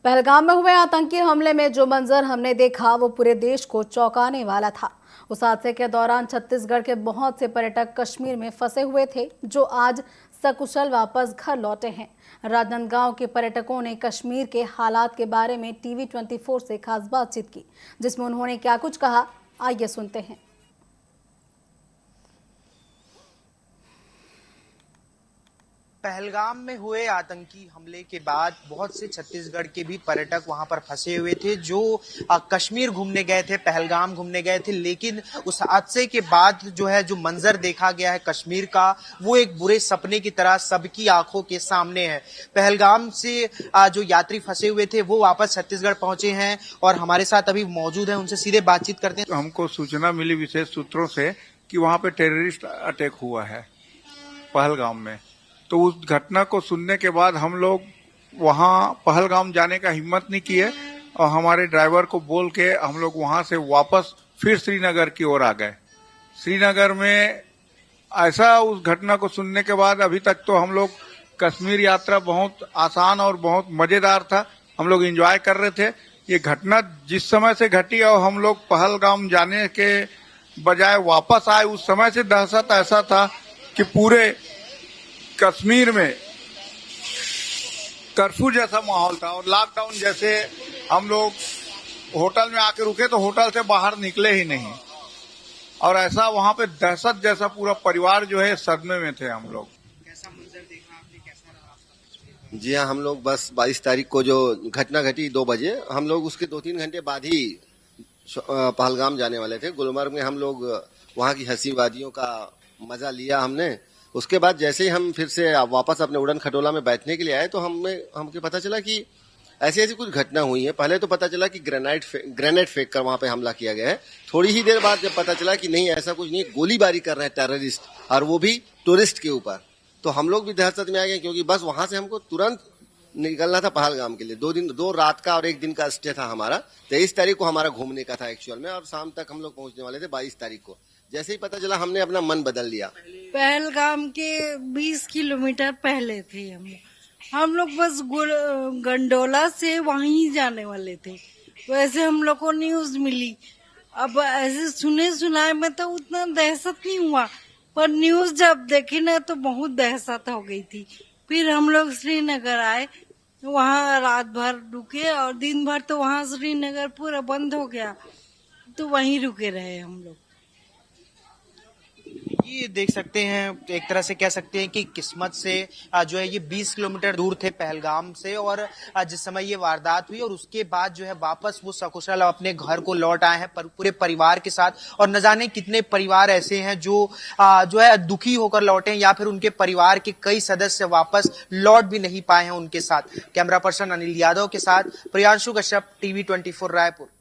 पहलगाम में हुए आतंकी हमले में जो मंजर हमने देखा वो पूरे देश को चौंकाने वाला था। उस हादसे के दौरान छत्तीसगढ़ के बहुत से पर्यटक कश्मीर में फंसे हुए थे, जो आज सकुशल वापस घर लौटे हैं। राजनांदगांव के पर्यटकों ने कश्मीर के हालात के बारे में टीवी 24 से खास बातचीत की, जिसमें उन्होंने क्या कुछ कहा, आइए सुनते हैं। पहलगाम में हुए आतंकी हमले के बाद बहुत से छत्तीसगढ़ के भी पर्यटक वहां पर फंसे हुए थे, जो कश्मीर घूमने गए थे, पहलगाम घूमने गए थे। लेकिन उस हादसे के बाद जो मंजर देखा गया है कश्मीर का, वो एक बुरे सपने की तरह सबकी आंखों के सामने है। पहलगाम से जो यात्री फंसे हुए थे वो वापस छत्तीसगढ़ पहुंचे हैं और हमारे साथ अभी मौजूद हैं, उनसे सीधे बातचीत करते हैं। हमको सूचना मिली विशेष सूत्रों से कि वहां पे टेररिस्ट अटैक हुआ है पहलगाम में। तो उस घटना को सुनने के बाद हम लोग वहां पहलगाम जाने का हिम्मत नहीं किए और हमारे ड्राइवर को बोल के हम लोग वहां से वापस फिर श्रीनगर की ओर आ गए। श्रीनगर में ऐसा उस घटना को सुनने के बाद अभी तक तो हम लोग कश्मीर यात्रा बहुत आसान और बहुत मजेदार था, हम लोग एंजॉय कर रहे थे। ये घटना जिस समय से घटी और हम लोग पहलगाम जाने के बजाय वापस आए, उस समय से दहशत ऐसा था कि पूरे कश्मीर में कर्फ्यू जैसा माहौल था और लॉकडाउन जैसे। हम लोग होटल में आके रुके तो होटल से बाहर निकले ही नहीं और ऐसा वहां पे दहशत जैसा पूरा परिवार जो है सदमे में थे हम लोग। कैसा मंजर देखा आपने, कैसा रहा आपका? जी हाँ, हम लोग बस 22 तारीख को जो घटना घटी 2 बजे, हम लोग उसके 2-3 घंटे बाद ही पहलगाम जाने वाले थे। गुलमर्ग में हम लोग वहाँ की हंसी वादियों का मजा लिया हमने। उसके बाद जैसे ही हम फिर से वापस अपने उड़न खटोला में बैठने के लिए आए तो हमको पता चला कि ऐसी ऐसी कुछ घटना हुई है। पहले तो पता चला कि ग्रेनेड फेंक कर वहां पे हमला किया गया है। थोड़ी ही देर बाद जब पता चला कि नहीं, ऐसा कुछ नहीं, गोलीबारी कर रहे हैं टेररिस्ट, और वो भी टूरिस्ट के ऊपर, तो हम लोग भी दहशत में आ गए, क्योंकि बस वहां से हमको तुरंत निकलना था पहलगाम के लिए। 2 रात का और 1 दिन का स्टे था हमारा। 23 तारीख को हमारा घूमने का था एक्चुअल में, और शाम तक हम लोग पहुंचने वाले थे 22 तारीख को। जैसे ही पता चला हमने अपना मन बदल लिया। पहलगाम के 20 किलोमीटर पहले थे हम लोग बस गंडोला से वहीं जाने वाले थे। वैसे हम लोग को न्यूज मिली, अब ऐसे सुने सुनाए में तो उतना दहशत नहीं हुआ, पर न्यूज जब देखी ना तो बहुत दहशत हो गई थी। फिर हम लोग श्रीनगर आए, वहाँ रात भर रुके और दिन भर तो वहाँ श्रीनगर पूरा बंद हो गया, तो वहीं रुके रहे हम लोग। ये देख सकते हैं, एक तरह से कह सकते हैं कि किस्मत से जो है ये 20 किलोमीटर दूर थे पहलगाम से, और जिस समय ये वारदात हुई और उसके बाद जो है वापस वो सकुशल अपने घर को लौट आए हैं पूरे परिवार के साथ। और न जाने कितने परिवार ऐसे हैं जो है दुखी होकर लौटे हैं, या फिर उनके परिवार के कई सदस्य वापस लौट भी नहीं पाए हैं उनके साथ। कैमरा पर्सन अनिल यादव के साथ प्रियांशु कश्यप, टीवी 24 रायपुर।